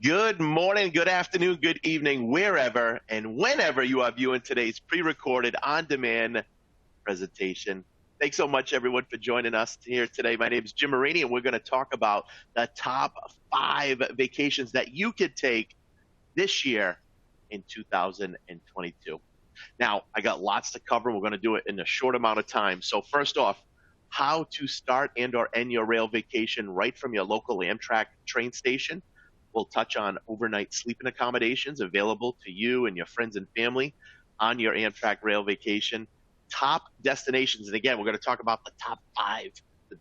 Good morning, good afternoon, good evening, wherever and whenever you are viewing today's pre-recorded on-demand presentation. Thanks so much, everyone, for joining us here today. My name is Jim Marini, and we're going to talk about the top 5 vacations that you could take this year in 2022. Now, I got lots to cover. We're going to do it in a short amount of time. So first off, how to start and or end your rail vacation right from your local Amtrak train station. We'll touch on overnight sleeping accommodations available to you and your friends and family on your Amtrak rail vacation. Top destinations, and again, we're going to talk about the top 5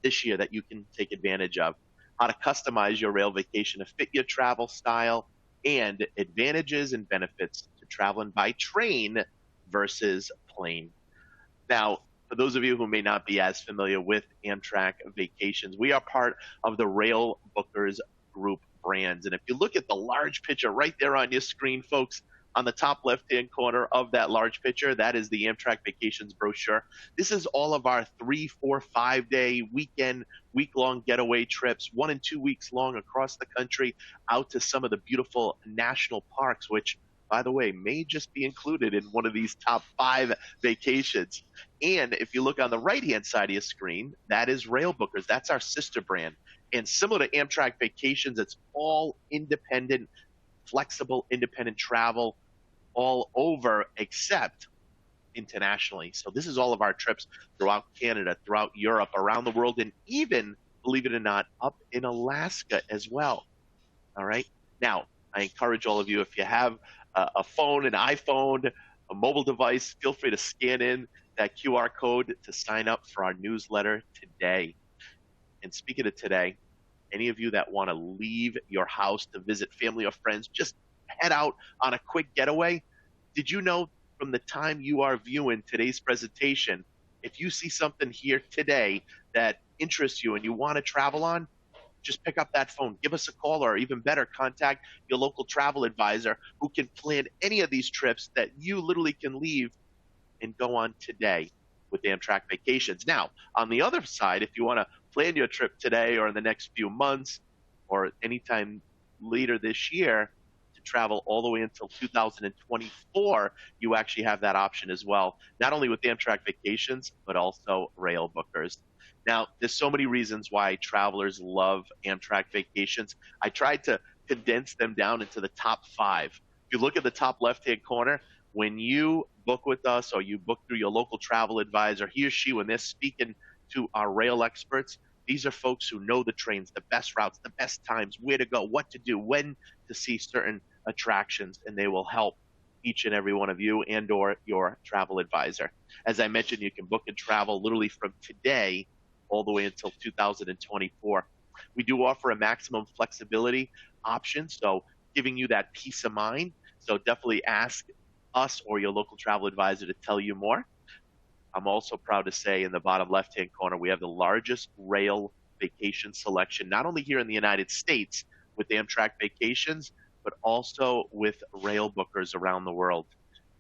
this year that you can take advantage of. How to customize your rail vacation to fit your travel style, and advantages and benefits to traveling by train versus plane. Now, for those of you who may not be as familiar with Amtrak vacations, we are part of the Rail Bookers Group brands. And if you look at the large picture right there on your screen, folks, on the top left-hand corner of that large picture, that is the Amtrak Vacations brochure. This is all of our 3, 4, 5-day weekend, week-long getaway trips, 1 and 2 weeks long across the country, out to some of the beautiful national parks, which, by the way, may just be included in one of these top 5 vacations. And if you look on the right-hand side of your screen, that is Rail Bookers. That's our sister brand. And similar to Amtrak Vacations, it's all independent, flexible, independent travel all over except internationally. So this is all of our trips throughout Canada, throughout Europe, around the world, and even, believe it or not, up in Alaska as well. All right. Now, I encourage all of you, if you have a phone, an iPhone, a mobile device, feel free to scan in that QR code to sign up for our newsletter today. And speaking of today, any of you that want to leave your house to visit family or friends, just head out on a quick getaway. Did you know from the time you are viewing today's presentation, if you see something here today that interests you and you want to travel on, just pick up that phone, give us a call, or even better, contact your local travel advisor who can plan any of these trips that you literally can leave and go on today with Amtrak Vacations. Now, on the other side, if you want to plan your trip today or in the next few months or anytime later this year to travel all the way until 2024, you actually have that option as well, not only with Amtrak Vacations, but also Rail Bookers. Now, there's so many reasons why travelers love Amtrak Vacations. I tried to condense them down into the top 5. If you look at the top left-hand corner, when you book with us or you book through your local travel advisor, he or she, when they're speaking to our rail experts, these are folks who know the trains, the best routes, the best times, where to go, what to do, when to see certain attractions, and they will help each and every one of you and or your travel advisor. As I mentioned, you can book and travel literally from today all the way until 2024. We do offer a maximum flexibility option, so giving you that peace of mind. So definitely ask us or your local travel advisor to tell you more. I'm also proud to say in the bottom left-hand corner, we have the largest rail vacation selection, not only here in the United States with Amtrak Vacations, but also with Rail Bookers around the world.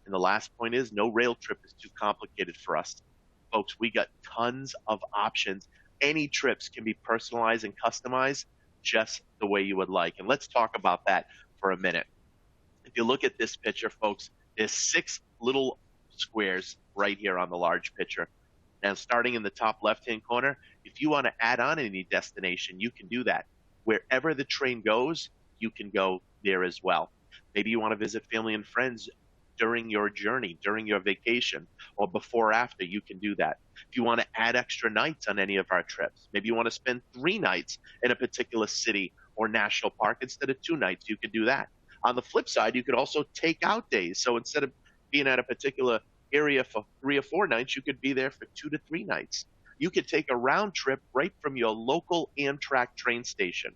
And the last point is no rail trip is too complicated for us. Folks, we got tons of options. Any trips can be personalized and customized just the way you would like. And let's talk about that for a minute. If you look at this picture, folks, there's 6 little squares right here on the large picture. Now, starting in the top left-hand corner, if you want to add on any destination, you can do that. Wherever the train goes, you can go there as well. Maybe you want to visit family and friends during your journey, during your vacation, or before or after, you can do that. If you want to add extra nights on any of our trips, maybe you want to spend 3 nights in a particular city or national park instead of 2 nights, you can do that. On the flip side, you could also take out days. So instead of being at a particular area for 3 or 4 nights, you could be there for 2 to 3 nights. You could take a round trip right from your local Amtrak train station.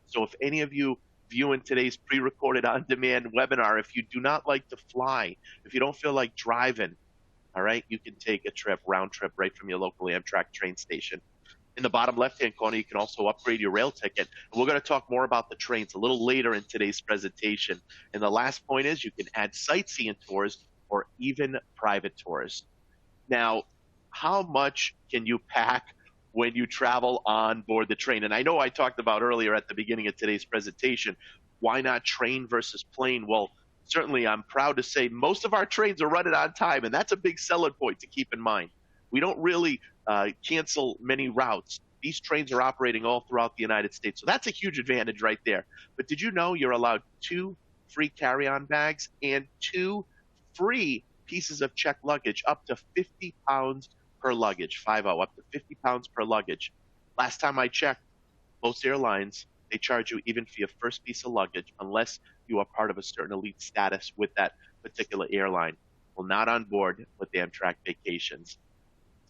So if any of you viewing today's pre-recorded on-demand webinar, if you do not like to fly, if you don't feel like driving, all right, you can take a trip, round trip, right from your local Amtrak train station. In the bottom left-hand corner, you can also upgrade your rail ticket. And we're going to talk more about the trains a little later in today's presentation. And the last point is you can add sightseeing tours or even private tours. Now, how much can you pack when you travel on board the train? And I know I talked about earlier at the beginning of today's presentation, why not train versus plane? Well, certainly I'm proud to say most of our trains are running on time, and that's a big selling point to keep in mind. We don't really cancel many routes. These trains are operating all throughout the United States. So that's a huge advantage right there. But did you know you're allowed 2 free carry-on bags and 2 free pieces of checked luggage up to 50 pounds per luggage, 50, up to 50 pounds per luggage. Last time I checked, most airlines, they charge you even for your first piece of luggage unless you are part of a certain elite status with that particular airline. Well, not on board with Amtrak Vacations.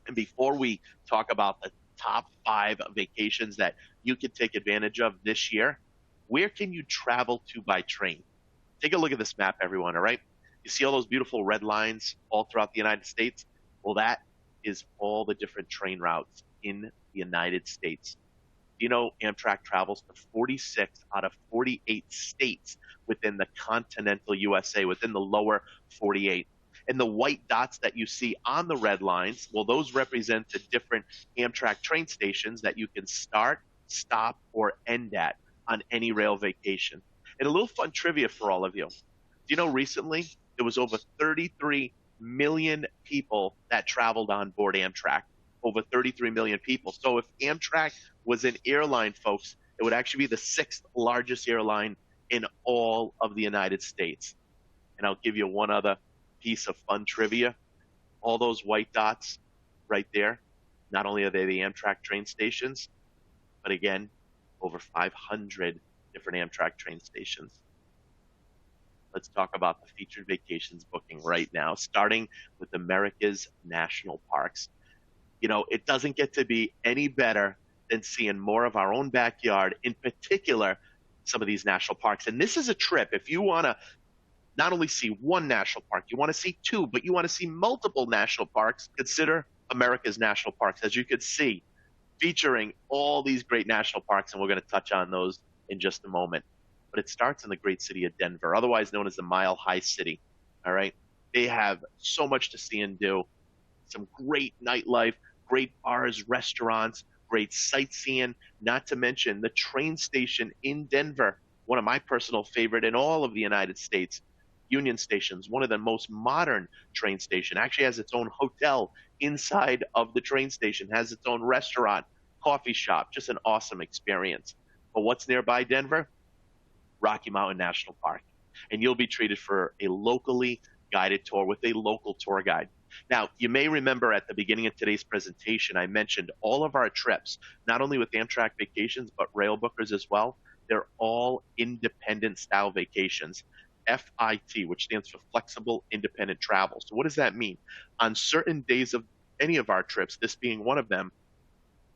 And before we talk about the top 5 vacations that you can take advantage of this year, where can you travel to by train? Take a look at this map, everyone, all right? You see all those beautiful red lines all throughout the United States? Well, that is all the different train routes in the United States. You know, Amtrak travels to 46 out of 48 states within the continental USA, within the lower 48. And the white dots that you see on the red lines, well, those represent the different Amtrak train stations that you can start, stop, or end at on any rail vacation. And a little fun trivia for all of you. Do you know recently there was over 33 million people that traveled on board Amtrak? Over 33 million people. So if Amtrak was an airline, folks, it would actually be the 6th largest airline in all of the United States. And I'll give you one other piece of fun trivia. All those white dots right there, not only are they the Amtrak train stations, but again, over 500 different Amtrak train stations. Let's talk about the featured vacations booking right now, starting with America's national parks. You know, it doesn't get to be any better than seeing more of our own backyard, in particular, some of these national parks. And this is a trip. If you want to not only see one national park, you want to see 2, but you want to see multiple national parks, consider America's national parks. As you can see, featuring all these great national parks, and we're going to touch on those in just a moment. But it starts in the great city of Denver, otherwise known as the Mile High City. All right. They have so much to see and do. Some great nightlife, great bars, restaurants, great sightseeing, not to mention the train station in Denver, one of my personal favorite in all of the United States. Union Station's one of the most modern train station, actually has its own hotel inside of the train station, has its own restaurant, coffee shop, just an awesome experience. But what's nearby Denver? Rocky Mountain National Park. And you'll be treated for a locally guided tour with a local tour guide. Now, you may remember at the beginning of today's presentation, I mentioned all of our trips, not only with Amtrak Vacations, but rail bookers as well. They're all independent style vacations. FIT, which stands for Flexible Independent Travel. So what does that mean? On certain days of any of our trips, this being one of them,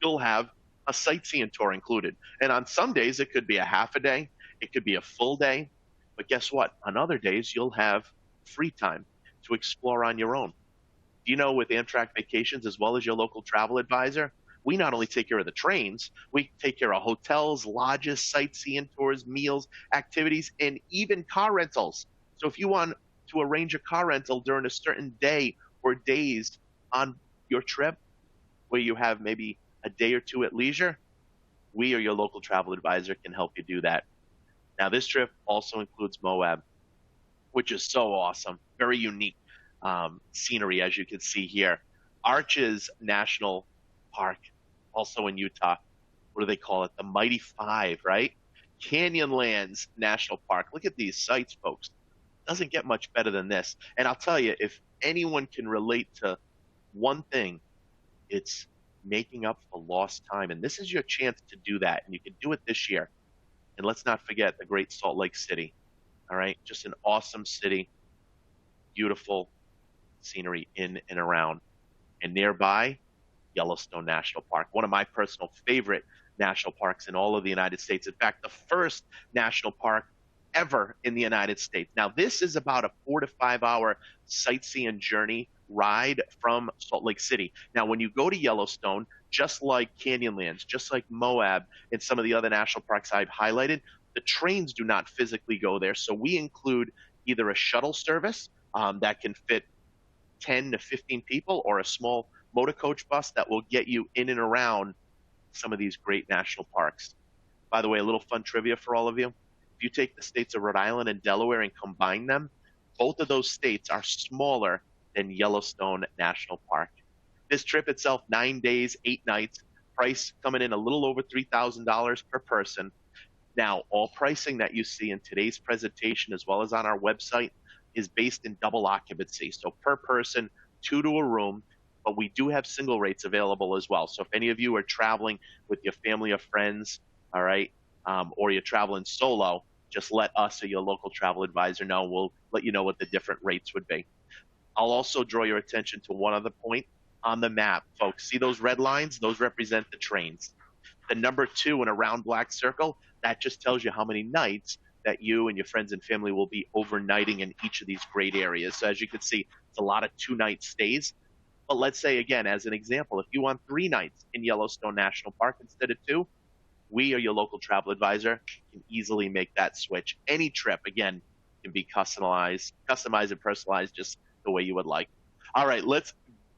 you'll have a sightseeing tour included. And on some days, it could be a half a day, it could be a full day. But guess what? On other days, you'll have free time to explore on your own. Do you know, with Amtrak Vacations, as well as your local travel advisor, we not only take care of the trains, we take care of hotels, lodges, sightseeing tours, meals, activities, and even car rentals. So if you want to arrange a car rental during a certain day or days on your trip, where you have maybe a day or 2 at leisure, we or your local travel advisor can help you do that. Now, this trip also includes Moab, which is so awesome, very unique scenery, as you can see here. Arches National Park, also in Utah. What do they call it? The Mighty Five, right? Canyonlands National Park. Look at these sites, folks. Doesn't get much better than this. And I'll tell you, if anyone can relate to one thing, it's making up for lost time. And this is your chance to do that. And you can do it this year. And let's not forget the great Salt Lake City. All right? Just an awesome city. Beautiful scenery in and around. And nearby, Yellowstone National Park, one of my personal favorite national parks in all of the United States. In fact, the first national park ever in the United States. Now, this is about a 4 to 5 hour sightseeing journey ride from Salt Lake City. Now, when you go to Yellowstone, just like Canyonlands, just like Moab and some of the other national parks I've highlighted, the trains do not physically go there. So we include either a shuttle service that can fit 10 to 15 people, or a small motor coach bus that will get you in and around some of these great national parks. By the way, a little fun trivia for all of you. If you take the states of Rhode Island and Delaware and combine them, both of those states are smaller than Yellowstone National Park. This trip itself, 9 days, 8 nights, price coming in a little over $3,000 per person. Now, all pricing that you see in today's presentation, as well as on our website, is based in double occupancy. So per person, two to a room, but we do have single rates available as well. So if any of you are traveling with your family or friends, all right, or you're traveling solo, just let us or your local travel advisor know. We'll let you know what the different rates would be. I'll also draw your attention to one other point on the map, folks. See those red lines? Those represent the trains. The number 2 in a round black circle, that just tells you how many nights that you and your friends and family will be overnighting in each of these great areas. So as you can see, it's a lot of 2-night stays. But let's say, again, as an example, if you want 3 nights in Yellowstone National Park instead of 2, we or your local travel advisor can easily make that switch. Any trip, again, can be customized and personalized just the way you would like. All right, let's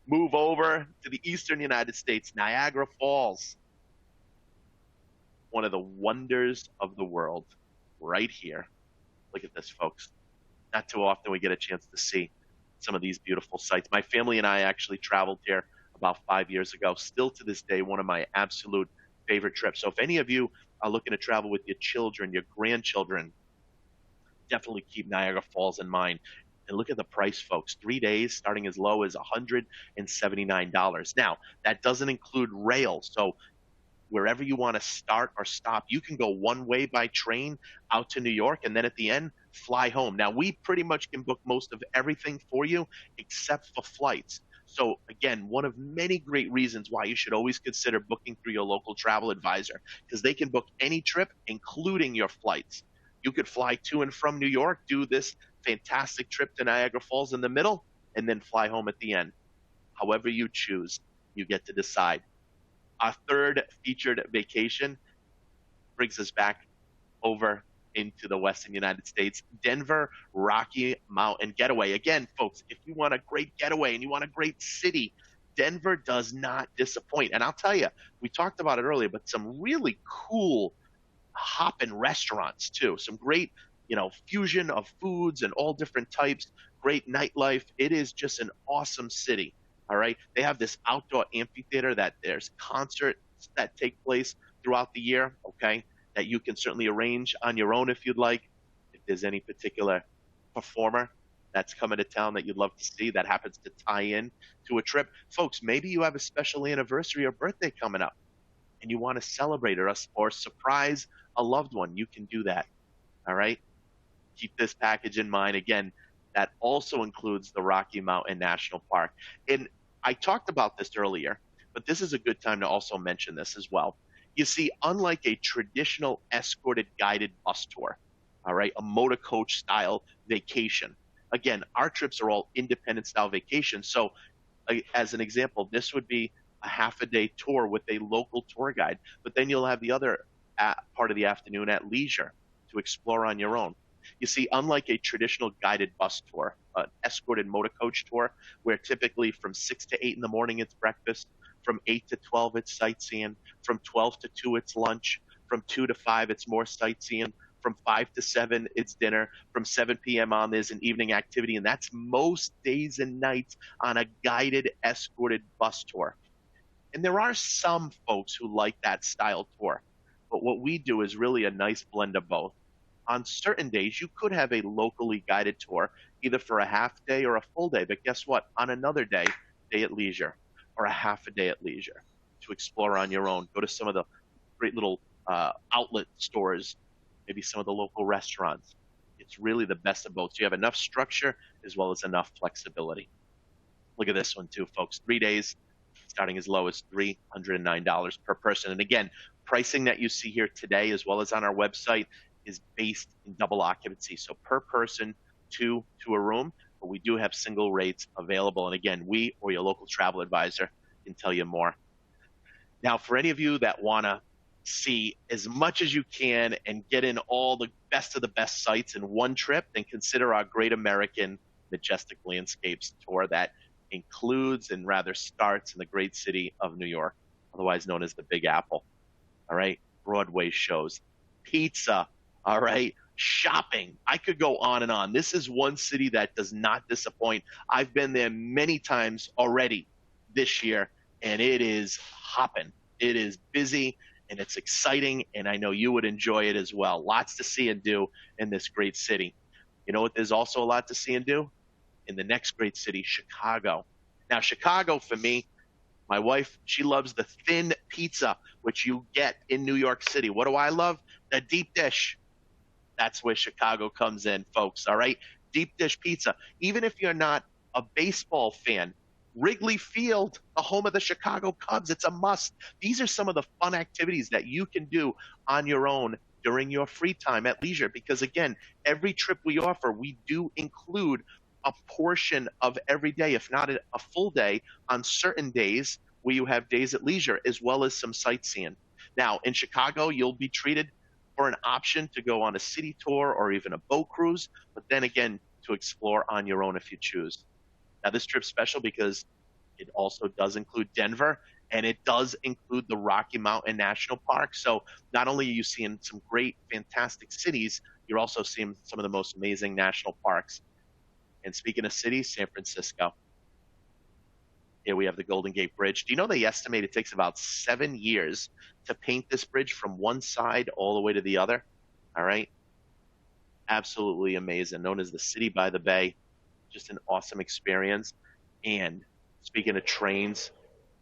move over to the eastern United States, Niagara Falls. One of the wonders of the world right here. Look at this, folks. Not too often we get a chance to see some of these beautiful sights. My family and I actually traveled here about 5 years ago. Still to this day, one of my absolute favorite trips. So if any of you are looking to travel with your children, your grandchildren, definitely keep Niagara Falls in mind. And look at the price, folks. 3 days starting as low as $179. Now, that doesn't include rail. So wherever you want to start or stop, you can go one way by train out to New York and then at the end, fly home. Now, we pretty much can book most of everything for you except for flights. So again, one of many great reasons why you should always consider booking through your local travel advisor, because they can book any trip, including your flights. You could fly to and from New York, do this fantastic trip to Niagara Falls in the middle, and then fly home at the end. However you choose, you get to decide. Our third featured vacation brings us back over into the western United States, Denver Rocky Mountain Getaway. Again, folks, if you want a great getaway and you want a great city, Denver does not disappoint. And I'll tell you, we talked about it earlier, but some really cool hopping restaurants too. Some great, fusion of foods and all different types, great nightlife. It is just an awesome city. All right. They have this outdoor amphitheater that there's concerts that take place throughout the year. Okay. That you can certainly arrange on your own if you'd like. If there's any particular performer that's coming to town that you'd love to see that happens to tie in to a trip. Folks, maybe you have a special anniversary or birthday coming up and you want to celebrate or surprise a loved one. You can do that. All right. Keep this package in mind. Again, that also includes the Rocky Mountain National Park. And I talked about this earlier, but this is a good time to also mention this as well. You see, unlike a traditional escorted guided bus tour, all right, a motor coach style vacation, again, our trips are all independent style vacations. So as an example, this would be a half a day tour with a local tour guide, but then you'll have the other part of the afternoon at leisure to explore on your own. You see, unlike a traditional guided bus tour, an escorted motor coach tour, where typically from 6 to 8 in the morning it's breakfast, from 8 to 12 it's sightseeing, from 12 to 2 it's lunch, from 2 to 5 it's more sightseeing, from 5 to 7 it's dinner, from 7 p.m. on there's an evening activity, and that's most days and nights on a guided escorted bus tour. And there are some folks who like that style tour, but what we do is really a nice blend of both. On certain days, you could have a locally guided tour, either for a half day or a full day. But guess what? On another day at leisure, or a half a day at leisure, to explore on your own. Go to some of the great little outlet stores, maybe some of the local restaurants. It's really the best of both. So you have enough structure as well as enough flexibility. Look at this one too, folks. 3 days, starting as low as $309 per person. And again, pricing that you see here today, as well as on our website, is based in double occupancy. So per person, two to a room, but we do have single rates available. And again, we or your local travel advisor can tell you more. Now, for any of you that want to see as much as you can and get in all the best of the best sites in one trip, then consider our Great American Majestic Landscapes tour that includes and rather starts in the great city of New York, otherwise known as the Big Apple. All right, Broadway shows, pizza, All right. Shopping. I could go on and on. This is one city that does not disappoint. I've been there many times already this year, and it is hopping. It is busy and it's exciting, and I know you would enjoy it as well. Lots to see and do in this great city. You know what? There's also a lot to see and do in the next great city, Chicago. Now, Chicago, for me, my wife, she loves the thin pizza, which you get in New York City. What do I love? The deep dish. That's where Chicago comes in, folks. All right. Deep dish pizza. Even if you're not a baseball fan, Wrigley Field, the home of the Chicago Cubs, it's a must. These are some of the fun activities that you can do on your own during your free time at leisure. Because again, every trip we offer, we do include a portion of every day, if not a full day, on certain days where you have days at leisure, as well as some sightseeing. Now, in Chicago, you'll be treated for an option to go on a city tour or even a boat cruise, but then again, to explore on your own if you choose. Now, this trip's special because it also does include Denver, and it does include the Rocky Mountain National Park. So not only are you seeing some great, fantastic cities, you're also seeing some of the most amazing national parks. And speaking of cities, San Francisco. Here we have the Golden Gate Bridge. Do you know they estimate it takes about 7 years to paint this bridge from one side all the way to the other? All right. Absolutely amazing. Known as the City by the Bay. Just an awesome experience. And speaking of trains,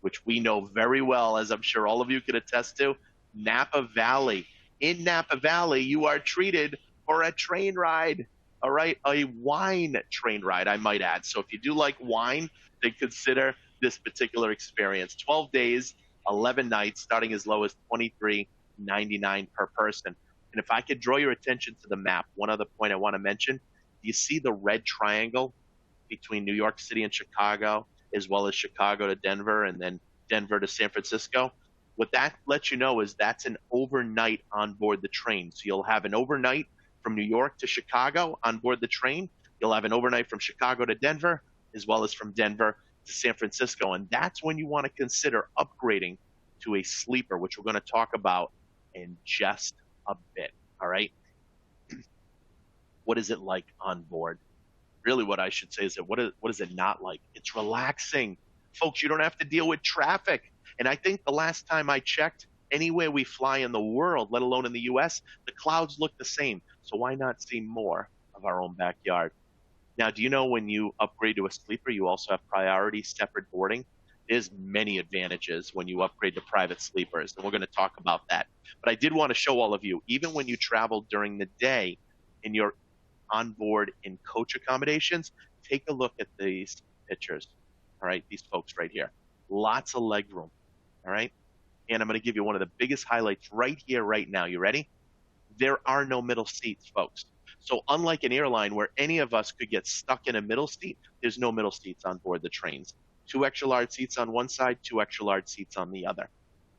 which we know very well, as I'm sure all of you can attest to, Napa Valley. In Napa Valley, you are treated for a train ride. All right, a wine train ride, I might add. So if you do like wine, then consider this particular experience. 12 days, 11 nights, starting as low as $23.99 per person. And if I could draw your attention to the map, one other point I want to mention, you see the red triangle between New York City and Chicago, as well as Chicago to Denver and then Denver to San Francisco? What that lets you know is that's an overnight on board the train. So you'll have an overnight from New York to Chicago on board the train. You'll have an overnight from Chicago to Denver, as well as from Denver to San Francisco. And that's when you want to consider upgrading to a sleeper, which we're going to talk about in just a bit. All right. What is it like on board? Really, what I should say is that what is it not like? It's relaxing. Folks, you don't have to deal with traffic. And I think the last time I checked, anywhere we fly in the world, let alone in the US, the clouds look the same. So why not see more of our own backyard? Now, do you know when you upgrade to a sleeper, you also have priority separate boarding? There's many advantages when you upgrade to private sleepers, and we're going to talk about that. But I did want to show all of you, even when you travel during the day in your onboard in coach accommodations, take a look at these pictures. All right, these folks right here. Lots of leg room. All right. And I'm going to give you one of the biggest highlights right here, right now. You ready? There are no middle seats, folks. So unlike an airline where any of us could get stuck in a middle seat, there's no middle seats on board the trains. 2 extra large seats on one side, 2 extra large seats on the other.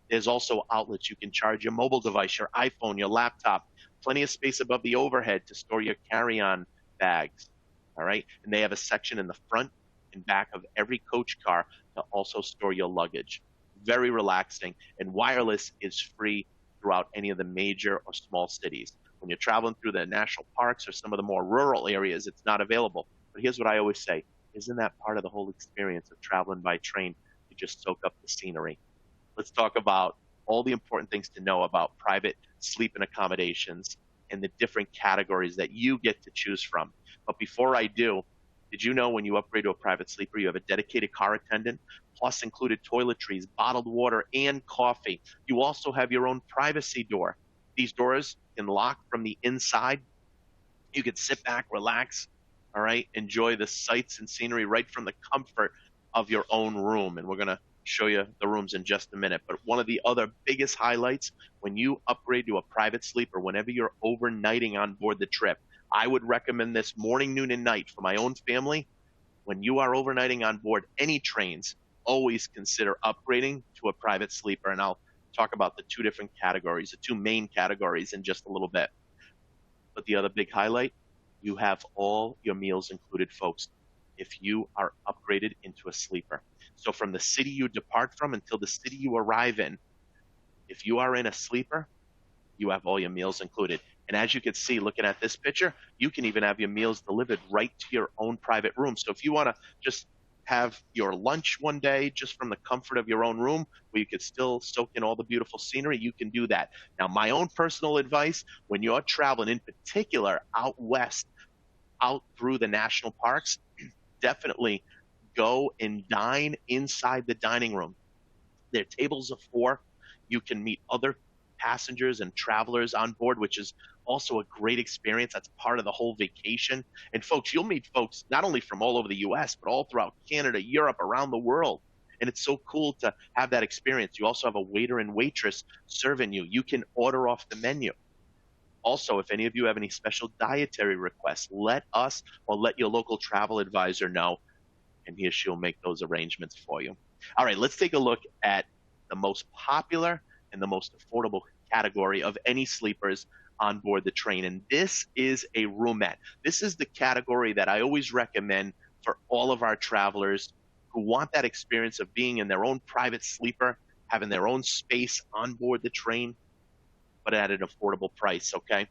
There's also outlets. You can charge your mobile device, your iPhone, your laptop. Plenty of space above the overhead to store your carry-on bags. All right. And they have a section in the front and back of every coach car to also store your luggage. Very relaxing, and wireless is free throughout any of the major or small cities. When you're traveling through the national parks or some of the more rural areas, it's not available. But here's what I always say, isn't that part of the whole experience of traveling by train? You just soak up the scenery. Let's talk about all the important things to know about private sleeping accommodations and the different categories that you get to choose from. But before I do, did you know when you upgrade to a private sleeper, you have a dedicated car attendant, plus included toiletries, bottled water, and coffee? You also have your own privacy door. These doors can lock from the inside. You can sit back, relax, all right, enjoy the sights and scenery right from the comfort of your own room. And we're going to show you the rooms in just a minute. But one of the other biggest highlights when you upgrade to a private sleeper, whenever you're overnighting on board the trip, I would recommend this morning, noon, and night for my own family. When you are overnighting on board any trains, always consider upgrading to a private sleeper. And I'll talk about the 2 different categories, the 2 main categories in just a little bit. But the other big highlight, you have all your meals included, folks, if you are upgraded into a sleeper. So from the city you depart from until the city you arrive in, if you are in a sleeper, you have all your meals included. And as you can see, looking at this picture, you can even have your meals delivered right to your own private room. So if you want to just have your lunch one day just from the comfort of your own room where you could still soak in all the beautiful scenery, you can do that. Now, my own personal advice, when you're traveling in particular out west, out through the national parks, definitely go and dine inside the dining room. They're tables of four. You can meet other passengers and travelers on board, which is also a great experience. That's part of the whole vacation. And folks, you'll meet folks not only from all over the US, but all throughout Canada, Europe, around the world. And it's so cool to have that experience. You also have a waiter and waitress serving you. You can order off the menu. Also, if any of you have any special dietary requests, let us or let your local travel advisor know, and he or she'll make those arrangements for you. All right, let's take a look at the most popular and the most affordable category of any sleepers on board the train, and this is a roomette. This is the category that I always recommend for all of our travelers who want that experience of being in their own private sleeper, having their own space on board the train, but at an affordable price, okay?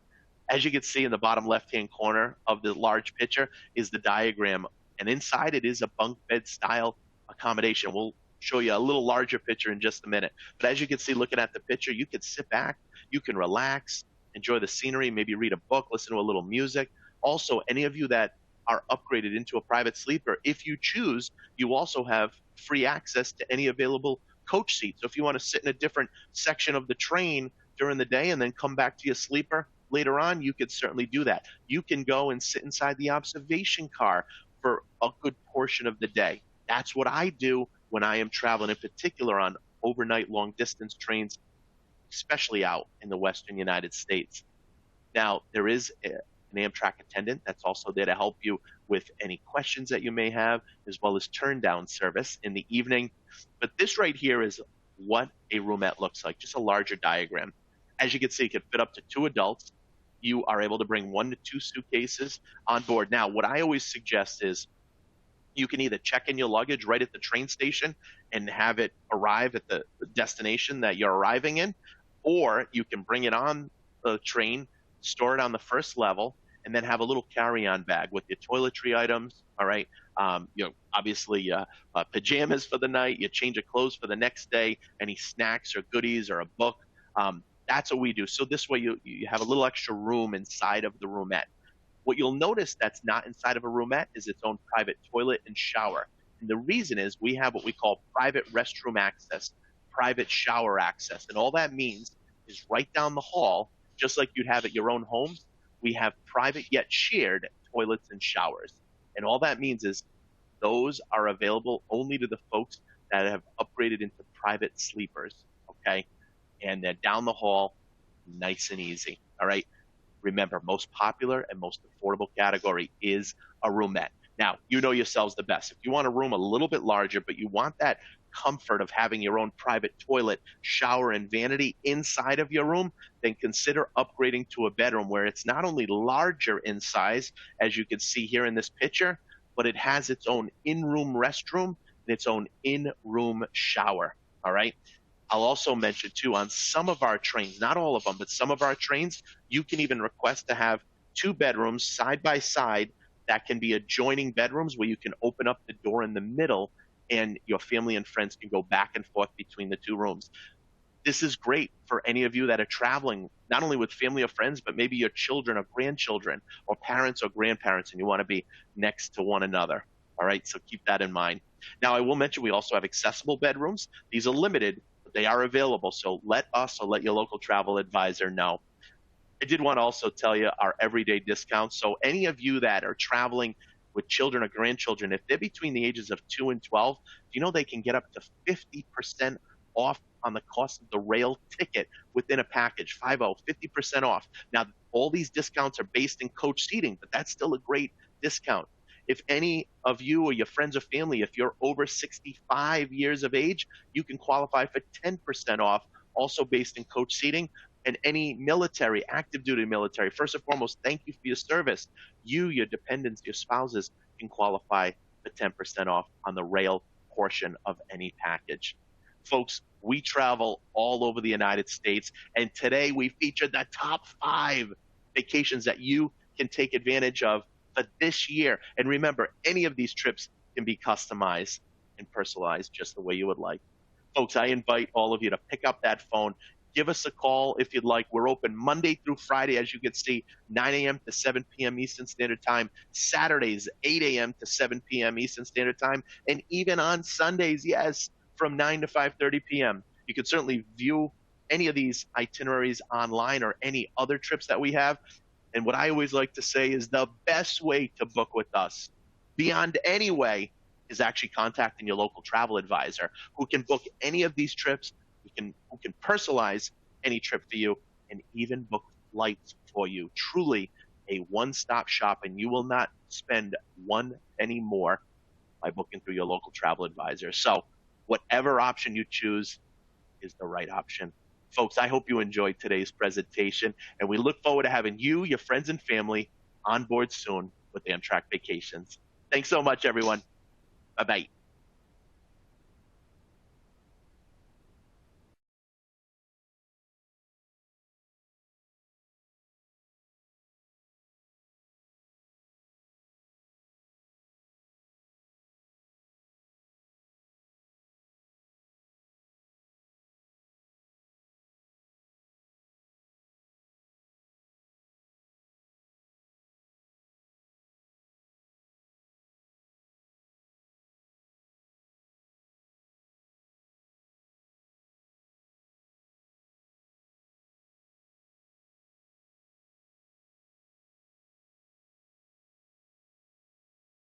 As you can see in the bottom left-hand corner of the large picture is the diagram, and inside it is a bunk bed style accommodation. We'll show you a little larger picture in just a minute. But as you can see, looking at the picture, you can sit back, you can relax, enjoy the scenery, maybe read a book, listen to a little music. Also, any of you that are upgraded into a private sleeper, if you choose, you also have free access to any available coach seats. So if you want to sit in a different section of the train during the day and then come back to your sleeper later on, you could certainly do that. You can go and sit inside the observation car for a good portion of the day. That's what I do when I am traveling, in particular on overnight long distance trains, especially out in the Western United States. Now, there is an Amtrak attendant that's also there to help you with any questions that you may have, as well as turn down service in the evening. But this right here is what a roomette looks like, just a larger diagram. As you can see, it can fit up to 2 adults. You are able to bring 1 to 2 suitcases on board. Now, what I always suggest is you can either check in your luggage right at the train station and have it arrive at the destination that you're arriving in, or you can bring it on the train, store it on the first level, and then have a little carry-on bag with your toiletry items, all right? Obviously, pajamas for the night, your change of clothes for the next day, any snacks or goodies or a book. That's what we do. So this way you have a little extra room inside of the roomette. What you'll notice that's not inside of a roomette is its own private toilet and shower. And the reason is we have what we call private restroom access, private shower access. And all that means is right down the hall, just like you'd have at your own home, we have private yet shared toilets and showers. And all that means is those are available only to the folks that have upgraded into private sleepers, okay? And they're down the hall, nice and easy, all right? Remember, most popular and most affordable category is a roomette. Now, you know yourselves the best. If you want a room a little bit larger, but you want that comfort of having your own private toilet, shower, and vanity inside of your room, then consider upgrading to a bedroom where it's not only larger in size, as you can see here in this picture, but it has its own in-room restroom and its own in-room shower, all right? I'll also mention too, on some of our trains, not all of them, but some of our trains, you can even request to have 2 bedrooms side by side that can be adjoining bedrooms where you can open up the door in the middle and your family and friends can go back and forth between the 2 rooms. This is great for any of you that are traveling, not only with family or friends, but maybe your children or grandchildren or parents or grandparents, and you want to be next to one another. All right, so keep that in mind. Now, I will mention we also have accessible bedrooms. These are limited, but they are available, so let us or let your local travel advisor know. I did want to also tell you our everyday discounts. So any of you that are traveling with children or grandchildren, if they're between the ages of 2 and 12, you know they can get up to 50% off on the cost of the rail ticket within a package, 50% off. Now, all these discounts are based in coach seating, but that's still a great discount. If any of you or your friends or family, if you're over 65 years of age, you can qualify for 10% off, also based in coach seating. And any military, active duty military, first and foremost, thank you for your service. You, your dependents, your spouses can qualify for 10% off on the rail portion of any package. Folks, we travel all over the United States, and today we featured the top 5 vacations that you can take advantage of for this year. And remember, any of these trips can be customized and personalized just the way you would like. Folks, I invite all of you to pick up that phone. Give us a call if you'd like. We're open Monday through Friday, as you can see, 9 a.m. to 7 p.m. Eastern Standard Time. Saturdays, 8 a.m. to 7 p.m. Eastern Standard Time. And even on Sundays, yes, from 9 to 5:30 p.m. You can certainly view any of these itineraries online or any other trips that we have. And what I always like to say is the best way to book with us, beyond any way, is actually contacting your local travel advisor who can book any of these trips, who can personalize any trip for you, and even book flights for you. Truly a one-stop shop, and you will not spend one penny more by booking through your local travel advisor. So whatever option you choose is the right option. Folks, I hope you enjoyed today's presentation, and we look forward to having you, your friends, and family on board soon with Amtrak Vacations. Thanks so much, everyone. Bye-bye.